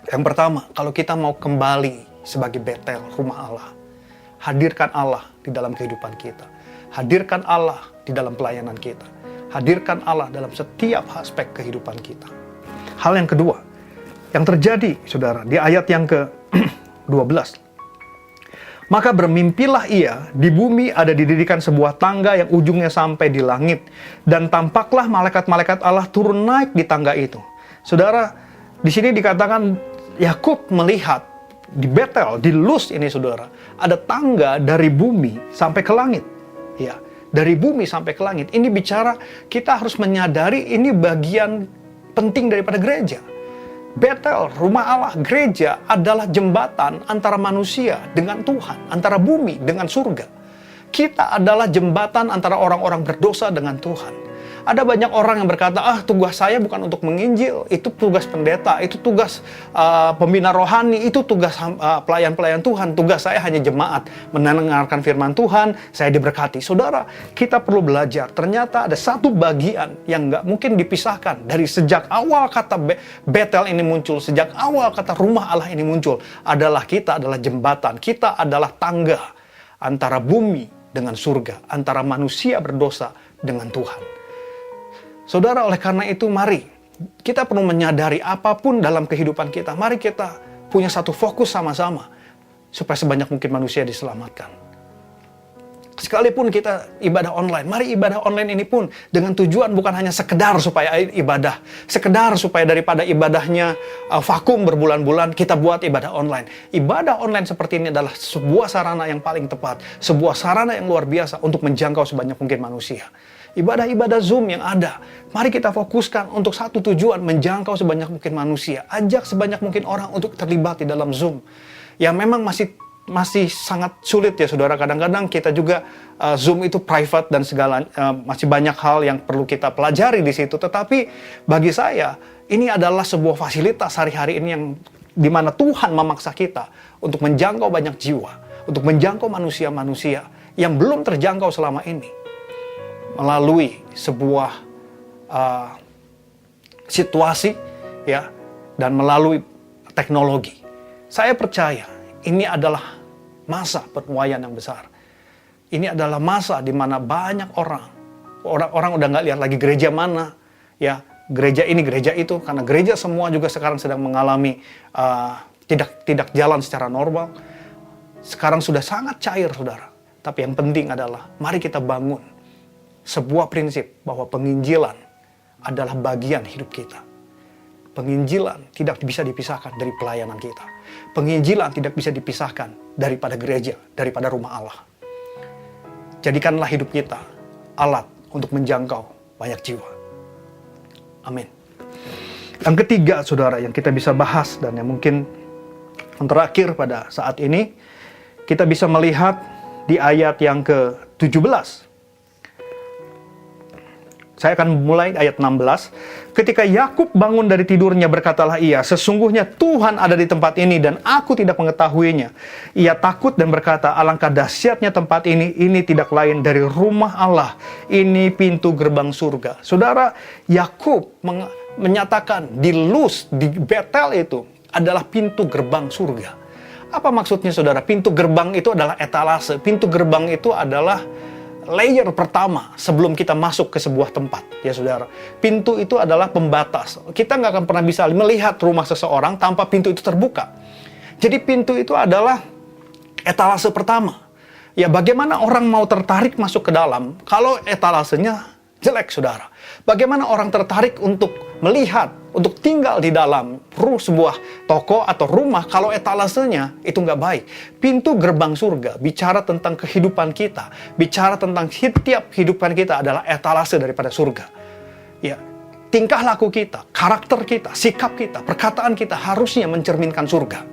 yang pertama, kalau kita mau kembali sebagai Betel, rumah Allah, hadirkan Allah di dalam kehidupan kita. Hadirkan Allah di dalam pelayanan kita. Hadirkan Allah dalam setiap aspek kehidupan kita. Hal yang kedua, yang terjadi, saudara, di ayat yang ke-12. Maka bermimpilah ia, di bumi ada didirikan sebuah tangga yang ujungnya sampai di langit. Dan tampaklah malaikat-malaikat Allah turun naik di tangga itu. Saudara, di sini dikatakan Yakub melihat di Betel, di Luz ini, saudara, ada tangga dari bumi sampai ke langit. Ya, dari bumi sampai ke langit. Ini bicara kita harus menyadari ini bagian penting daripada gereja. Betel, rumah Allah, gereja adalah jembatan antara manusia dengan Tuhan, antara bumi dengan surga. Kita adalah jembatan antara orang-orang berdosa dengan Tuhan. Ada banyak orang yang berkata, tugas saya bukan untuk menginjil, itu tugas pendeta, itu tugas pembina rohani, itu tugas pelayan-pelayan Tuhan, tugas saya hanya jemaat, mendengarkan firman Tuhan, saya diberkati. Saudara, kita perlu belajar, ternyata ada satu bagian yang nggak mungkin dipisahkan dari sejak awal kata Betel ini muncul, sejak awal kata rumah Allah ini muncul, adalah kita adalah jembatan, kita adalah tangga antara bumi dengan surga, antara manusia berdosa dengan Tuhan. Saudara, oleh karena itu mari kita perlu menyadari apapun dalam kehidupan kita, mari kita punya satu fokus sama-sama supaya sebanyak mungkin manusia diselamatkan. Sekalipun kita ibadah online, mari ibadah online ini pun dengan tujuan bukan hanya sekedar supaya ibadah, sekedar supaya daripada ibadahnya vakum berbulan-bulan, kita buat ibadah online. Ibadah online seperti ini adalah sebuah sarana yang paling tepat, sebuah sarana yang luar biasa untuk menjangkau sebanyak mungkin manusia. Ibadah-ibadah Zoom yang ada, mari kita fokuskan untuk satu tujuan, menjangkau sebanyak mungkin manusia. Ajak sebanyak mungkin orang untuk terlibat di dalam Zoom. Ya memang masih sangat sulit ya saudara, kadang-kadang kita juga Zoom itu private dan segala masih banyak hal yang perlu kita pelajari di situ. Tetapi bagi saya ini adalah sebuah fasilitas hari-hari ini yang dimana Tuhan memaksa kita untuk menjangkau banyak jiwa, untuk menjangkau manusia-manusia yang belum terjangkau selama ini melalui sebuah situasi ya, dan melalui teknologi. Saya percaya ini adalah masa penuaian yang besar. Ini adalah masa di mana banyak orang udah nggak lihat lagi gereja mana, ya gereja ini, gereja itu, karena gereja semua juga sekarang sedang mengalami tidak jalan secara normal. Sekarang sudah sangat cair, saudara. Tapi yang penting adalah mari kita bangun sebuah prinsip bahwa penginjilan adalah bagian hidup kita. Penginjilan tidak bisa dipisahkan dari pelayanan kita. Penginjilan tidak bisa dipisahkan daripada gereja, daripada rumah Allah. Jadikanlah hidup kita alat untuk menjangkau banyak jiwa. Amin. Yang ketiga, saudara, yang kita bisa bahas dan yang mungkin yang terakhir pada saat ini, kita bisa melihat di ayat yang ke-17. Saya akan mulai ayat 16. Ketika Yakub bangun dari tidurnya, berkatalah ia, sesungguhnya Tuhan ada di tempat ini dan aku tidak mengetahuinya. Ia takut dan berkata, alangkah dahsyatnya tempat ini tidak lain dari rumah Allah. Ini pintu gerbang surga. Saudara, Yakub menyatakan di Luz, di Betel itu adalah pintu gerbang surga. Apa maksudnya saudara? Pintu gerbang itu adalah etalase. Pintu gerbang itu adalah layer pertama sebelum kita masuk ke sebuah tempat, ya saudara. Pintu itu adalah pembatas. Kita nggak akan pernah bisa melihat rumah seseorang tanpa pintu itu terbuka. Jadi pintu itu adalah etalase pertama. Ya bagaimana orang mau tertarik masuk ke dalam kalau etalasenya jelek, saudara? Bagaimana orang tertarik untuk melihat, untuk tinggal di dalam sebuah toko atau rumah kalau etalasenya itu nggak baik? Pintu gerbang surga bicara tentang kehidupan kita, bicara tentang setiap kehidupan kita adalah etalase daripada surga. Ya, tingkah laku kita, karakter kita, sikap kita, perkataan kita harusnya mencerminkan surga.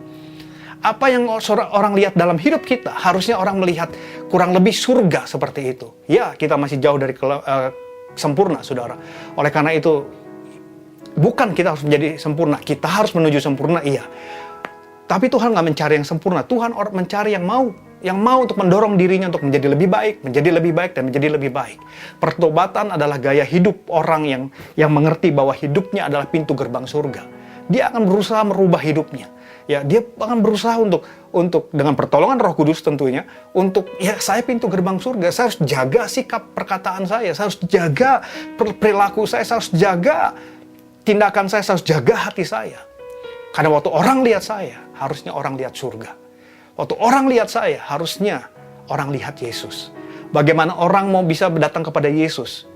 Apa yang orang lihat dalam hidup kita, harusnya orang melihat kurang lebih surga seperti itu. Ya, kita masih jauh dari sempurna, saudara. Oleh karena itu, bukan kita harus menjadi sempurna, kita harus menuju sempurna, iya. Tapi Tuhan nggak mencari yang sempurna. Tuhan mencari yang mau untuk mendorong dirinya untuk menjadi lebih baik, dan menjadi lebih baik. Pertobatan adalah gaya hidup orang yang mengerti bahwa hidupnya adalah pintu gerbang surga. Dia akan berusaha merubah hidupnya. Ya, dia akan berusaha untuk dengan pertolongan Roh Kudus tentunya, untuk ya saya pintu gerbang surga, saya harus jaga sikap perkataan saya harus jaga perilaku saya harus jaga tindakan saya harus jaga hati saya. Karena waktu orang lihat saya, harusnya orang lihat surga. Waktu orang lihat saya, harusnya orang lihat Yesus. Bagaimana orang mau bisa datang kepada Yesus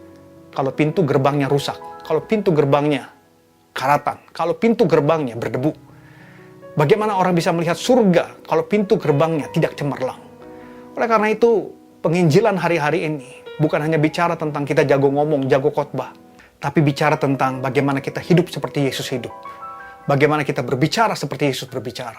kalau pintu gerbangnya rusak, kalau pintu gerbangnya karatan, kalau pintu gerbangnya berdebu? Bagaimana orang bisa melihat surga kalau pintu gerbangnya tidak cemerlang? Oleh karena itu, penginjilan hari-hari ini bukan hanya bicara tentang kita jago ngomong, jago khotbah, tapi bicara tentang bagaimana kita hidup seperti Yesus hidup. bagaimana kita berbicara seperti Yesus berbicara.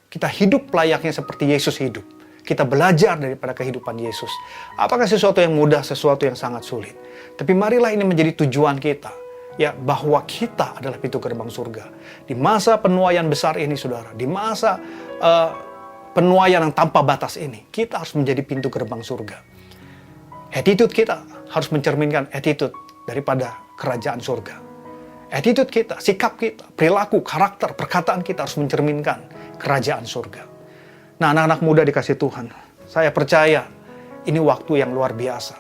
Kita hidup layaknya seperti Yesus hidup. Kita belajar daripada kehidupan Yesus. Apakah sesuatu yang mudah, sesuatu yang sangat sulit? Tapi marilah ini menjadi tujuan kita. Ya, bahwa kita adalah pintu gerbang surga. Di masa penuaian besar ini, saudara. Di masa penuaian yang tanpa batas ini. Kita harus menjadi pintu gerbang surga. Attitude kita harus mencerminkan attitude daripada kerajaan surga. Attitude kita, sikap kita, perilaku, karakter, perkataan kita harus mencerminkan kerajaan surga. Nah, anak-anak muda dikasih Tuhan, saya percaya ini waktu yang luar biasa.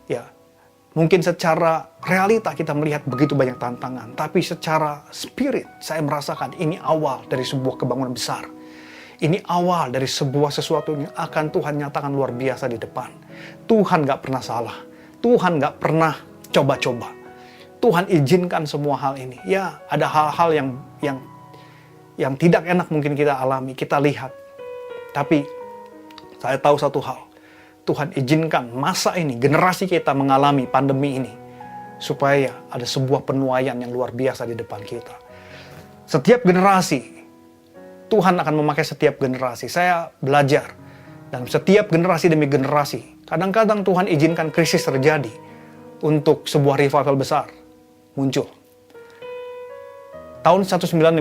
Ya, mungkin secara realita kita melihat begitu banyak tantangan, tapi secara spirit saya merasakan ini awal dari sebuah kebangunan besar. Ini awal dari sebuah sesuatu yang akan Tuhan nyatakan luar biasa di depan. Tuhan gak pernah salah. Tuhan gak pernah coba-coba. Tuhan izinkan semua hal ini. Ya, ada hal-hal yang tidak enak mungkin kita alami, kita lihat. Tapi saya tahu satu hal. Tuhan izinkan masa ini, generasi kita mengalami pandemi ini. Supaya ada sebuah penuaian yang luar biasa di depan kita. Setiap generasi, Tuhan akan memakai setiap generasi. Saya belajar. Dalam setiap generasi demi generasi. Kadang-kadang Tuhan izinkan krisis terjadi. Untuk sebuah revival besar muncul. Tahun 1857,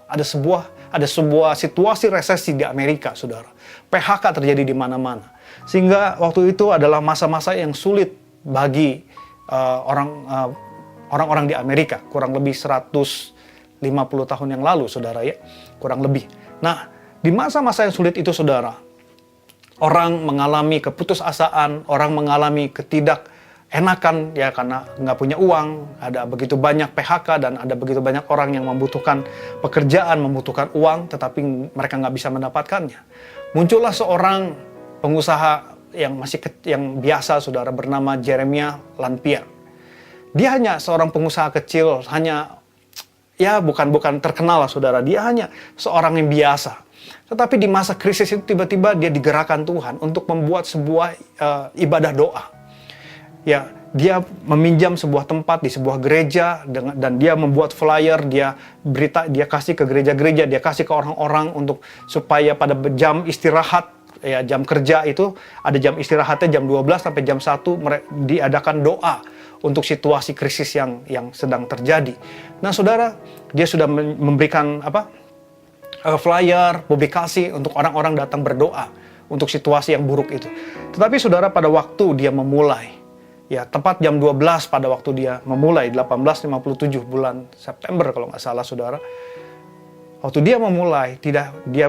ada sebuah situasi resesi di Amerika, saudara. PHK terjadi di mana-mana. Sehingga waktu itu adalah masa-masa yang sulit bagi orang-orang di Amerika. Kurang lebih 150 tahun yang lalu, saudara ya. Kurang lebih. Nah, di masa-masa yang sulit itu, saudara, orang mengalami keputusasaan, orang mengalami enakan ya karena nggak punya uang, ada begitu banyak PHK dan ada begitu banyak orang yang membutuhkan pekerjaan, membutuhkan uang, tetapi mereka nggak bisa mendapatkannya. Muncullah seorang pengusaha yang yang biasa, saudara, bernama Jeremiah Lanphier. Dia hanya seorang pengusaha kecil, ya bukan terkenal lah, saudara. Dia hanya seorang yang biasa. Tetapi di masa krisis itu tiba-tiba dia digerakkan Tuhan untuk membuat sebuah ibadah doa. Ya, dia meminjam sebuah tempat di sebuah gereja dan dia membuat flyer, dia kasih ke gereja-gereja, dia kasih ke orang-orang untuk supaya pada jam istirahat, ya jam kerja itu ada jam istirahatnya jam 12 sampai jam 1 diadakan doa untuk situasi krisis yang sedang terjadi. Nah, saudara, dia sudah memberikan flyer, publikasi untuk orang-orang datang berdoa untuk situasi yang buruk itu. Tetapi saudara, pada waktu dia memulai, ya, tepat jam 12 pada waktu dia memulai, 1857 bulan September kalau nggak salah, saudara. Waktu dia memulai,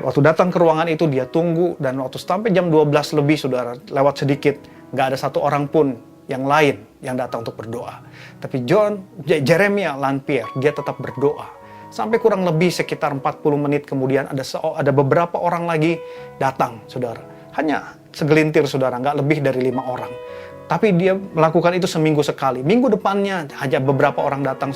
waktu datang ke ruangan itu, dia tunggu, dan waktu sampai jam 12 lebih, saudara, lewat sedikit, nggak ada satu orang pun yang lain yang datang untuk berdoa. Tapi Jeremiah Lanphier, dia tetap berdoa. Sampai kurang lebih sekitar 40 menit kemudian, ada beberapa orang lagi datang, saudara. Hanya segelintir, saudara, nggak lebih dari 5 orang. Tapi dia melakukan itu seminggu sekali. Minggu depannya hanya beberapa orang datang,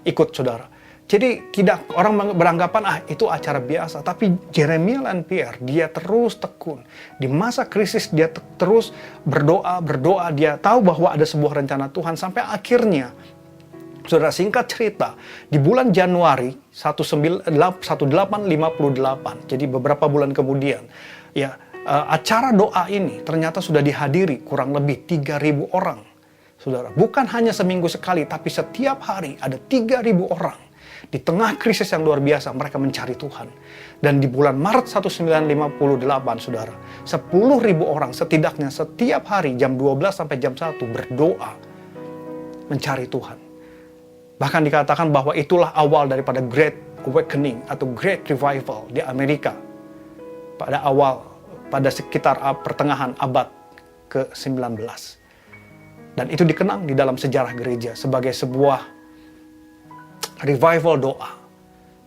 ikut, saudara. Jadi orang beranggapan itu acara biasa. Tapi Jeremiah Lanphier, dia terus tekun. Di masa krisis dia terus berdoa. Dia tahu bahwa ada sebuah rencana Tuhan. Sampai akhirnya, saudara, singkat cerita, di bulan Januari 1858, jadi beberapa bulan kemudian, ya, acara doa ini ternyata sudah dihadiri kurang lebih 3.000 orang. Saudara, bukan hanya seminggu sekali, tapi setiap hari ada 3.000 orang. Di tengah krisis yang luar biasa, mereka mencari Tuhan. Dan di bulan Maret 1958, saudara, 10.000 orang setidaknya setiap hari jam 12 sampai jam 1 berdoa mencari Tuhan. Bahkan dikatakan bahwa itulah awal daripada Great Awakening atau Great Revival di Amerika. Pada sekitar pertengahan abad ke-19. Dan itu dikenang di dalam sejarah gereja sebagai sebuah revival doa.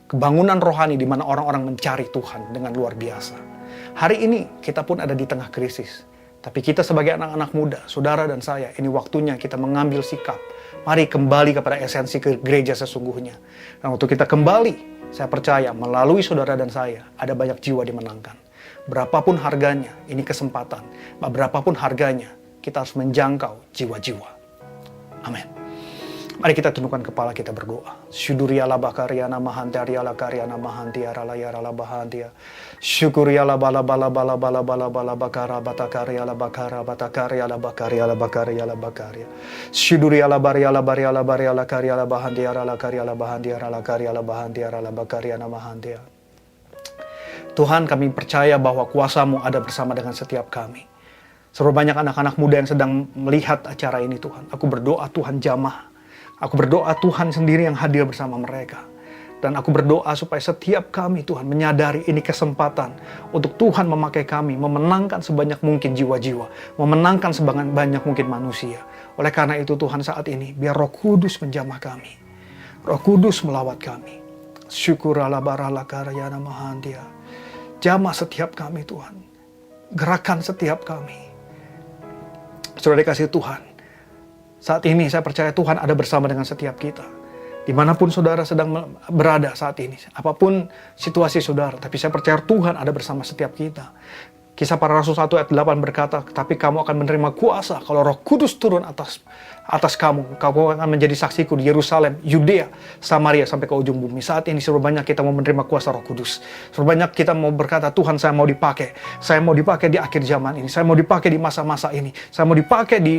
Kebangunan rohani di mana orang-orang mencari Tuhan dengan luar biasa. Hari ini kita pun ada di tengah krisis. Tapi kita sebagai anak-anak muda, saudara dan saya, ini waktunya kita mengambil sikap. Mari kembali kepada esensi gereja sesungguhnya. Dan waktu kita kembali, saya percaya melalui saudara dan saya, ada banyak jiwa dimenangkan. Berapapun harganya, ini kesempatan. Berapapun harganya, kita harus menjangkau jiwa-jiwa. Amin. Mari kita tundukkan kepala, kita berdoa. Syuduriala bakariana mahantariala karyana mahantiara layara bahantia. Syukuriala bala bala bala bala bala bala bakara batakariala bakara batakariala bakariala bakariala bakaria. Syuduriala bariala bariala bariala karyala bahantiara la karyala bahantiara la karyala bahantiara la bakariana mahantia. Tuhan, kami percaya bahwa kuasa-Mu ada bersama dengan setiap kami. Seberapa banyak anak-anak muda yang sedang melihat acara ini, Tuhan. Aku berdoa Tuhan jamah. Aku berdoa Tuhan sendiri yang hadir bersama mereka. Dan aku berdoa supaya setiap kami Tuhan menyadari ini kesempatan untuk Tuhan memakai kami, memenangkan sebanyak mungkin jiwa-jiwa, memenangkan sebanyak mungkin manusia. Oleh karena itu Tuhan saat ini, biar Roh Kudus menjamah kami. Roh Kudus melawat kami. Syukurala barala karyana mahantia. Jamah setiap kami Tuhan. Gerakan setiap kami. Saudara dikasih Tuhan, saat ini saya percaya Tuhan ada bersama dengan setiap kita. Dimanapun saudara sedang berada saat ini, apapun situasi saudara, tapi saya percaya Tuhan ada bersama setiap kita. Kisah Para Rasul 1 ayat 8 berkata, tapi kamu akan menerima kuasa kalau Roh Kudus turun atas kamu. Kamu akan menjadi saksiku di Yerusalem, Yudea, Samaria, sampai ke ujung bumi. Saat ini seberapa banyak kita mau menerima kuasa Roh Kudus. Seberapa banyak kita mau berkata, Tuhan saya mau dipakai. Saya mau dipakai di akhir zaman ini. Saya mau dipakai di masa-masa ini. Saya mau dipakai di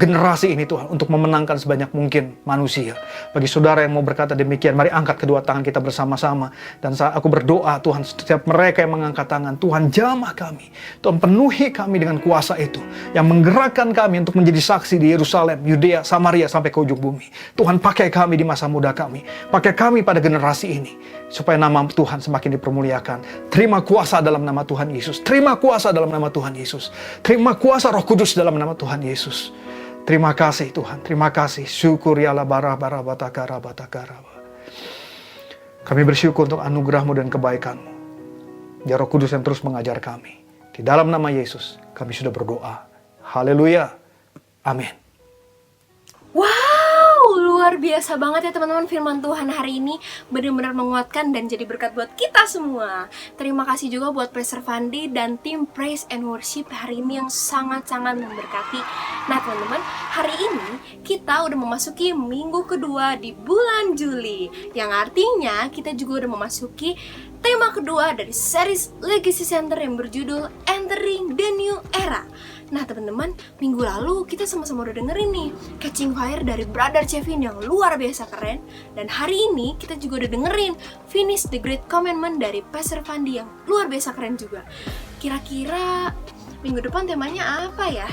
generasi ini Tuhan. Untuk memenangkan sebanyak mungkin manusia. Bagi saudara yang mau berkata demikian, mari angkat kedua tangan kita bersama-sama. Dan saat aku berdoa, Tuhan, setiap mereka yang mengangkat tangan, Tuhan jamah kami. Tuhan penuhi kami dengan kuasa itu yang menggerakkan kami untuk menjadi saksi di Yerusalem, Yudea, Samaria sampai ke ujung bumi. Tuhan pakai kami di masa muda kami, pakai kami pada generasi ini supaya nama Tuhan semakin dipermuliakan. Terima kuasa dalam nama Tuhan Yesus. Terima kuasa dalam nama Tuhan Yesus. Terima kuasa Roh Kudus dalam nama Tuhan Yesus. Terima kasih Tuhan, terima kasih. Syukur ya la bara bara batakara batakara. Kami bersyukur untuk anugerah-Mu dan kebaikan-Mu. Ya Roh Kudus yang terus mengajar kami. Di dalam nama Yesus, kami sudah berdoa. Haleluya. Amin. Wow, luar biasa banget ya teman-teman, firman Tuhan hari ini benar-benar menguatkan dan jadi berkat buat kita semua. Terima kasih juga buat Pastor Fandi dan tim Praise and Worship hari ini yang sangat-sangat memberkati. Nah teman-teman, hari ini kita udah memasuki minggu kedua di bulan Juli, yang artinya kita juga udah memasuki tema kedua dari series Legacy Center yang berjudul Entering the New Era. Nah teman-teman, minggu lalu kita sama-sama udah dengerin nih Catching Fire dari Brother Kevin yang luar biasa keren. Dan hari ini kita juga udah dengerin Finish the Great Commandment dari Pastor Fandi yang luar biasa keren juga. Kira-kira minggu depan temanya apa ya?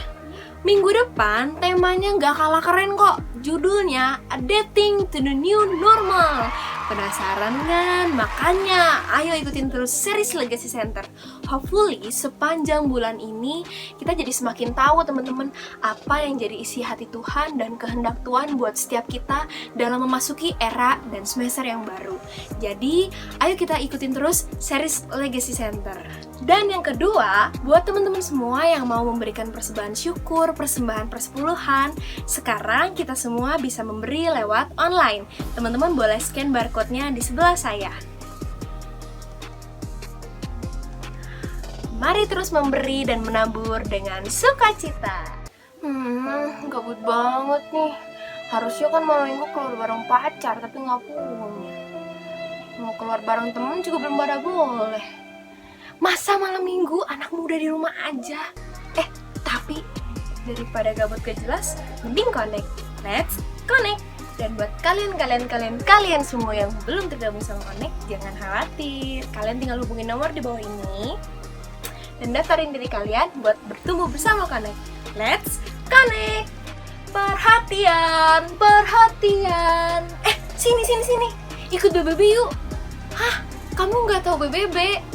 Minggu depan temanya nggak kalah keren kok. Judulnya Adapting to the New Normal. Penasaran kan? Makanya ayo ikutin terus series Legacy Center. Hopefully sepanjang bulan ini kita jadi semakin tahu teman-teman apa yang jadi isi hati Tuhan dan kehendak Tuhan buat setiap kita dalam memasuki era dan semester yang baru. Jadi ayo kita ikutin terus series Legacy Center. Dan yang kedua, buat teman-teman semua yang mau memberikan persembahan syukur, persembahan persepuluhan, sekarang kita semua bisa memberi lewat online. Teman-teman boleh scan barcode-nya di sebelah saya. Mari terus memberi dan menabur dengan sukacita. Gabut banget nih. Harusnya kan malam minggu keluar bareng pacar, tapi nggak punya. Mau keluar bareng temen juga belum pada boleh. Masa malam minggu anak muda di rumah aja? Tapi daripada gabut gak jelas, mending connect. Let's connect. Dan buat kalian semua yang belum tergabung sama Connect, jangan khawatir. Kalian tinggal hubungin nomor di bawah ini dan daftarin diri kalian buat bertumbuh bersama Connect. Let's connect. Perhatian. Sini. Ikut BBB yuk. Hah? Kamu nggak tahu BBB?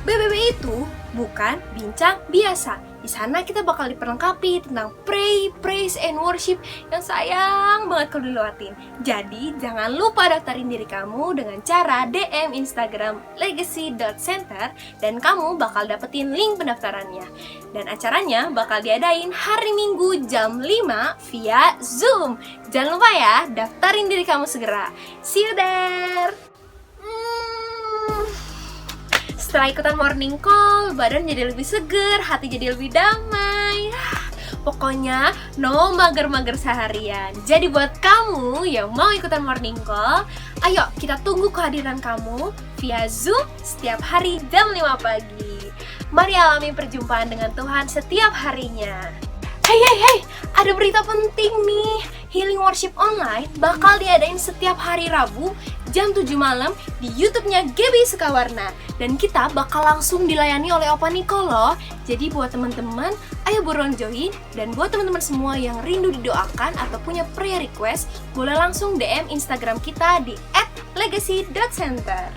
BBB itu bukan bincang biasa. Di sana kita bakal diperlengkapi tentang pray, praise, and worship yang sayang banget kalau dilewatin. Jadi jangan lupa daftarin diri kamu dengan cara DM Instagram legacy.center dan kamu bakal dapetin link pendaftarannya. Dan acaranya bakal diadain hari Minggu jam 5 via Zoom. Jangan lupa ya, daftarin diri kamu segera. See you there! Setelah ikutan morning call, badan jadi lebih seger, hati jadi lebih damai. Pokoknya no mager-mager seharian. Jadi buat kamu yang mau ikutan morning call, ayo kita tunggu kehadiran kamu via Zoom setiap hari jam 5 pagi. Mari alami perjumpaan dengan Tuhan setiap harinya. Hey, ada berita penting nih. Healing Worship Online bakal diadain setiap hari Rabu jam 7 malam di YouTube-nya GB Sukawarna. Dan kita bakal langsung dilayani oleh Opa Niko loh. Jadi buat teman-teman, ayo buruan join. Dan buat teman-teman semua yang rindu didoakan atau punya prayer request, boleh langsung DM Instagram kita di @legacy.center.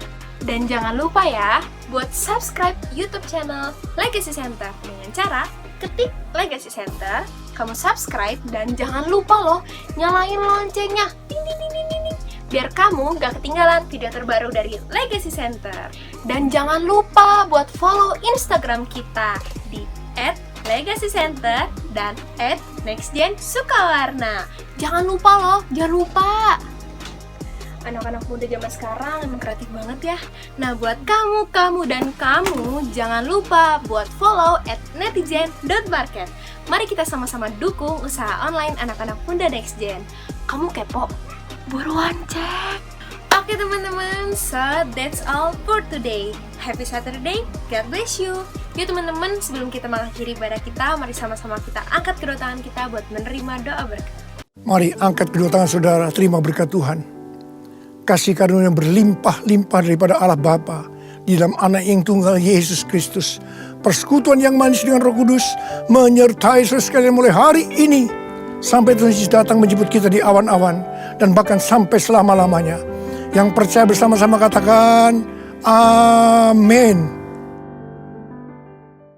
Dan jangan lupa ya, buat subscribe YouTube channel Legacy Center dengan cara ketik Legacy Center, kamu subscribe, dan jangan lupa loh nyalain loncengnya, ding, ding, ding, ding, ding, biar kamu gak ketinggalan video terbaru dari Legacy Center. Dan jangan lupa buat follow Instagram kita di @legacycenter dan @nextgensukawarna. Jangan lupa loh, jangan lupa. Anak-anak muda zaman sekarang emang kreatif banget ya. Nah, buat kamu, dan kamu, jangan lupa buat follow @netizen.market. Mari kita sama-sama dukung usaha online anak-anak muda Next Gen. Kamu kepo? Buruan cek! Oke teman-teman, so that's all for today. Happy Saturday, God bless you. Yuk teman-teman, sebelum kita mengakhiri ibadah kita, mari sama-sama kita angkat kedua tangan kita buat menerima doa berkat. Mari angkat kedua tangan saudara, terima berkat Tuhan. Kasih karunia yang berlimpah-limpah daripada Allah Bapa di dalam Anak yang tunggal Yesus Kristus. Persekutuan yang manis dengan Roh Kudus menyertai saudara sekalian mulai hari ini sampai Tuhan Yesus datang menjemput kita di awan-awan dan bahkan sampai selama-lamanya. Yang percaya bersama-sama katakan amin.